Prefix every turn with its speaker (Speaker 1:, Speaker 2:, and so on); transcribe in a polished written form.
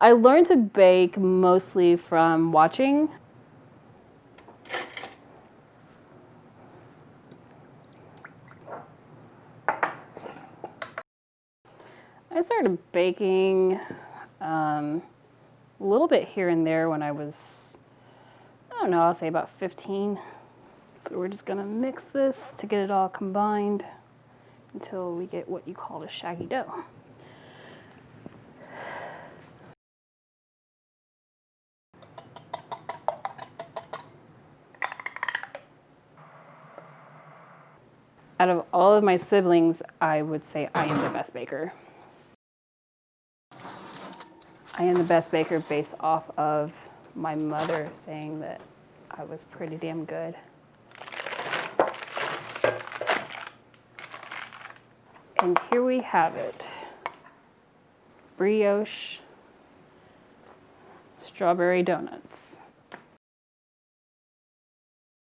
Speaker 1: I learned to bake mostly from watching. I started baking a little bit here and there when I was, I don't know, I'll say about 15. So we're just gonna mix this to get it all combined until we get what you call a shaggy dough. Out of all of my siblings, I would say I am the best baker. I am the best baker based off of my mother saying that I was pretty damn good. And here we have it. Brioche strawberry donuts.